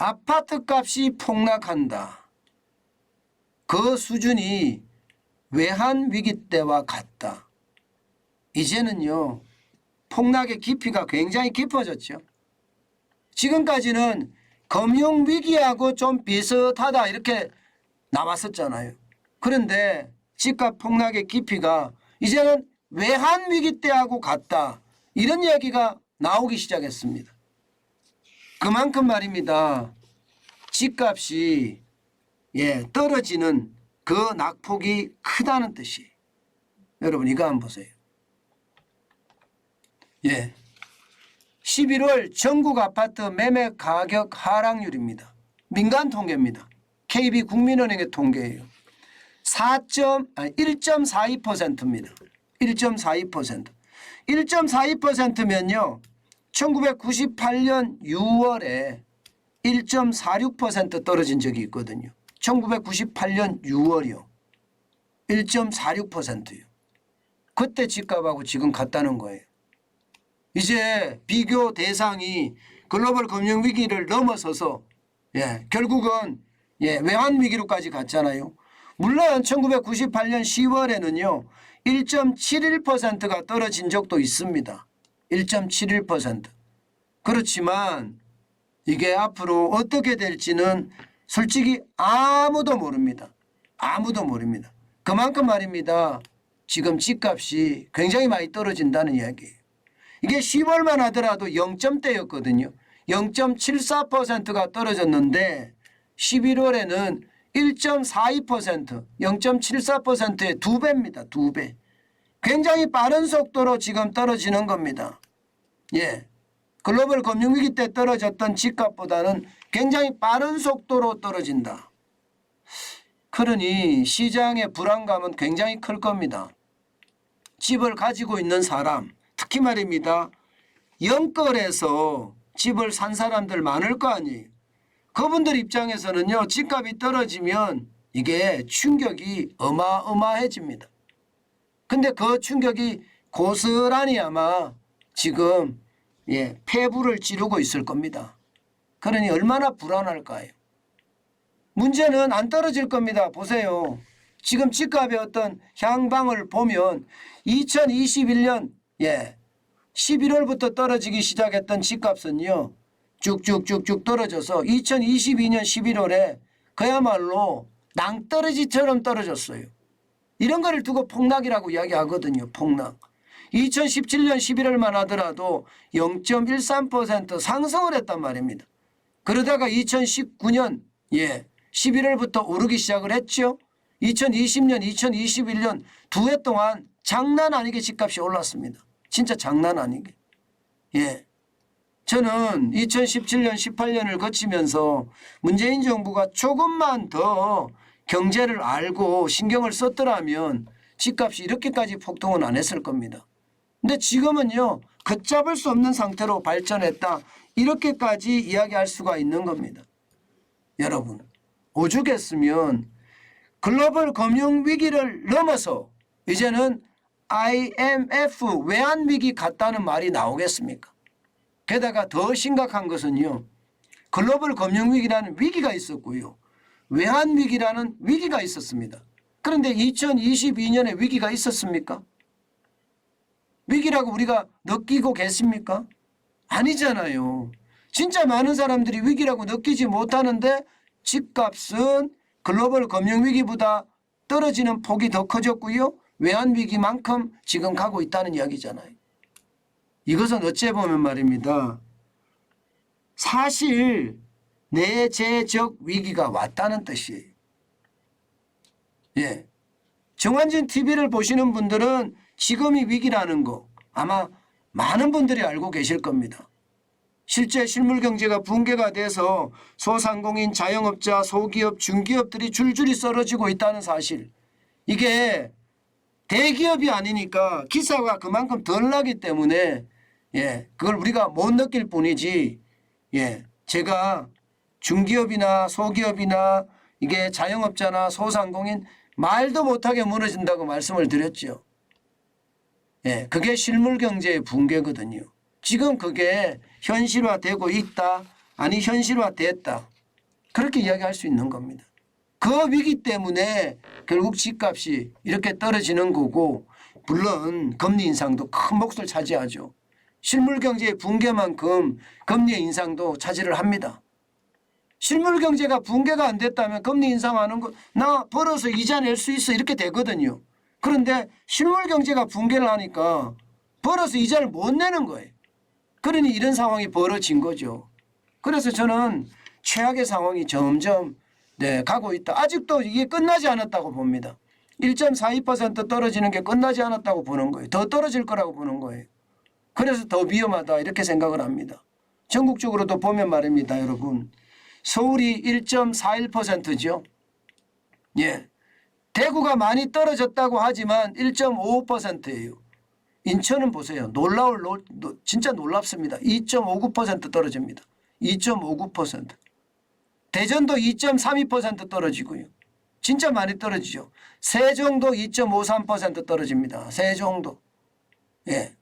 아파트 값이 폭락한다. 그 수준이 외환위기 때와 같다. 이제는요, 폭락의 깊이가 굉장히 깊어졌죠. 지금까지는 금융위기하고 좀 비슷하다 이렇게 나왔었잖아요. 그런데 집값 폭락의 깊이가 이제는 외환위기 때하고 같다. 이런 이야기가 나오기 시작했습니다. 그만큼 말입니다. 집값이 떨어지는 그 낙폭이 크다는 뜻이에요. 여러분 이거 한번 보세요. 11월 전국 아파트 매매 가격 하락률입니다. 민간 통계입니다. KB국민은행의 통계예요. 1.42%입니다. 1.42%. 1.42%면요. 1998년 6월에 1.46% 떨어진 적이 있거든요. 1998년 6월이요. 1.46%요. 그때 집값하고 지금 같다는 거예요. 이제 비교 대상이 글로벌 금융위기를 넘어서서 결국은 외환위기로까지 갔잖아요. 물론 1998년 10월에는요. 1.71%가 떨어진 적도 있습니다. 1.71%. 그렇지만 이게 앞으로 어떻게 될지는 솔직히 아무도 모릅니다. 아무도 모릅니다. 그만큼 말입니다. 지금 집값이 굉장히 많이 떨어진다는 이야기예요. 이게 10월만 하더라도 0점대였거든요. 0.74%가 떨어졌는데 11월에는 1.42%, 0.74%의 2배입니다. 2배. 굉장히 빠른 속도로 지금 떨어지는 겁니다. 글로벌 금융위기 때 떨어졌던 집값보다는 굉장히 빠른 속도로 떨어진다. 그러니 시장의 불안감은 굉장히 클 겁니다. 집을 가지고 있는 사람, 특히 말입니다. 영끌에서 집을 산 사람들 많을 거 아니에요. 그분들 입장에서는요. 집값이 떨어지면 이게 충격이 어마어마해집니다. 근데 그 충격이 고스란히 아마 지금 폐부를 찌르고 있을 겁니다. 그러니 얼마나 불안할까요? 문제는 안 떨어질 겁니다. 보세요. 지금 집값의 어떤 향방을 보면 2021년 11월부터 떨어지기 시작했던 집값은요. 쭉쭉쭉쭉 떨어져서 2022년 11월에 그야말로 낭떠러지처럼 떨어졌어요. 이런 거를 두고 폭락이라고 이야기하거든요. 폭락. 2017년 11월만 하더라도 0.13% 상승을 했단 말입니다. 그러다가 2019년 11월부터 오르기 시작을 했죠. 2020년, 2021년 2해 동안 장난 아니게 집값이 올랐습니다. 진짜 장난 아니게. 저는 2017년, 18년을 거치면서 문재인 정부가 조금만 더 경제를 알고 신경을 썼더라면 집값이 이렇게까지 폭등은 안 했을 겁니다. 근데 지금은요. 걷잡을 수 없는 상태로 발전했다. 이렇게까지 이야기할 수가 있는 겁니다. 여러분 오죽했으면 글로벌 금융위기를 넘어서 이제는 IMF 외환위기 같다는 말이 나오겠습니까? 게다가 더 심각한 것은요. 글로벌 금융위기라는 위기가 있었고요. 외환위기라는 위기가 있었습니다. 그런데 2022년에 위기가 있었습니까? 위기라고 우리가 느끼고 계십니까? 아니잖아요. 진짜 많은 사람들이 위기라고 느끼지 못하는데 집값은 글로벌 금융위기보다 떨어지는 폭이 더 커졌고요. 외환위기만큼 지금 가고 있다는 이야기잖아요. 이것은 어찌 보면 말입니다. 사실 내재적 위기가 왔다는 뜻이에요. 정환진 TV를 보시는 분들은 지금이 위기라는 거 아마 많은 분들이 알고 계실 겁니다. 실제 실물경제가 붕괴가 돼서 소상공인, 자영업자, 소기업, 중기업들이 줄줄이 쓰러지고 있다는 사실. 이게 대기업이 아니니까 기사가 그만큼 덜 나기 때문에 그걸 우리가 못 느낄 뿐이지 제가 중기업이나 소기업이나 이게 자영업자나 소상공인 말도 못하게 무너진다고 말씀을 드렸죠. 그게 실물경제의 붕괴거든요. 지금 그게 현실화되고 있다. 아니 현실화됐다. 그렇게 이야기할 수 있는 겁니다. 그 위기 때문에 결국 집값이 이렇게 떨어지는 거고, 물론 금리 인상도 큰 몫을 차지하죠. 실물 경제의 붕괴만큼 금리 인상도 차지를 합니다. 실물 경제가 붕괴가 안 됐다면 금리 인상하는 거 나 벌어서 이자 낼 수 있어 이렇게 되거든요. 그런데 실물 경제가 붕괴를 하니까 벌어서 이자를 못 내는 거예요. 그러니 이런 상황이 벌어진 거죠. 그래서 저는 최악의 상황이 점점 가고 있다. 아직도 이게 끝나지 않았다고 봅니다. 1.42% 떨어지는 게 끝나지 않았다고 보는 거예요. 더 떨어질 거라고 보는 거예요. 그래서 더 위험하다 이렇게 생각을 합니다. 전국적으로도 보면 말입니다. 여러분. 서울이 1.41%죠. 예. 대구가 많이 떨어졌다고 하지만 1.55%예요. 인천은 보세요. 진짜 놀랍습니다. 2.59% 떨어집니다. 2.59%. 대전도 2.32% 떨어지고요. 진짜 많이 떨어지죠. 세종도 2.53% 떨어집니다. 세종도. 예.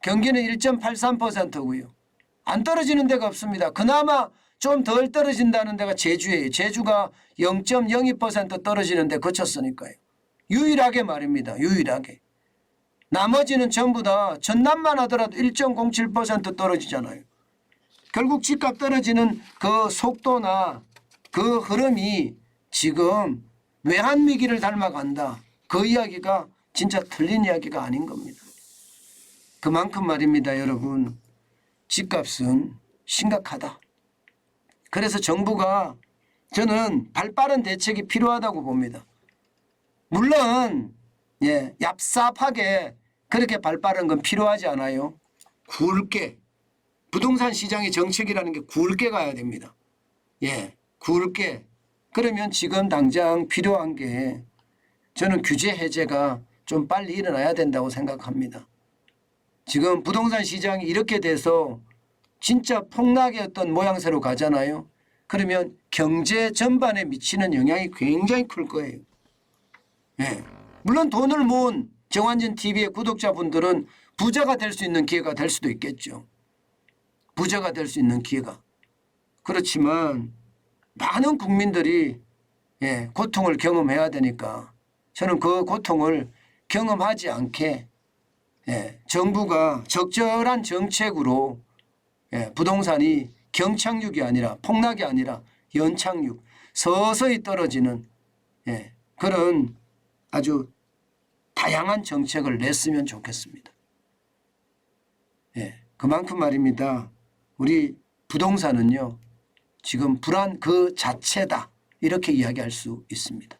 경기는 1.83%고요. 안 떨어지는 데가 없습니다. 그나마 좀 덜 떨어진다는 데가 제주예요. 제주가 0.02% 떨어지는 데 그쳤으니까요. 유일하게 말입니다. 유일하게. 나머지는 전부 다 전남만 하더라도 1.07% 떨어지잖아요. 결국 집값 떨어지는 그 속도나 그 흐름이 지금 외환위기를 닮아간다. 그 이야기가 진짜 틀린 이야기가 아닌 겁니다. 그만큼 말입니다. 여러분. 집값은 심각하다. 그래서 정부가 저는 발빠른 대책이 필요하다고 봅니다. 물론 얍삽하게 그렇게 발빠른 건 필요하지 않아요. 굵게. 부동산 시장의 정책이라는 게 굵게 가야 됩니다. 예, 굵게. 그러면 지금 당장 필요한 게 저는 규제 해제가 좀 빨리 일어나야 된다고 생각합니다. 지금 부동산 시장이 이렇게 돼서 진짜 폭락의 어떤 모양새로 가잖아요. 그러면 경제 전반에 미치는 영향이 굉장히 클 거예요. 예. 물론 돈을 모은 정환진 TV의 구독자분들은 부자가 될 수 있는 기회가 될 수도 있겠죠. 부자가 될 수 있는 기회가. 그렇지만 많은 국민들이 고통을 경험해야 되니까 저는 그 고통을 경험하지 않게 정부가 적절한 정책으로 부동산이 경착륙이 아니라 폭락이 아니라 연착륙, 서서히 떨어지는 그런 아주 다양한 정책을 냈으면 좋겠습니다. 그만큼 말입니다. 우리 부동산은요. 지금 불안 그 자체다. 이렇게 이야기할 수 있습니다.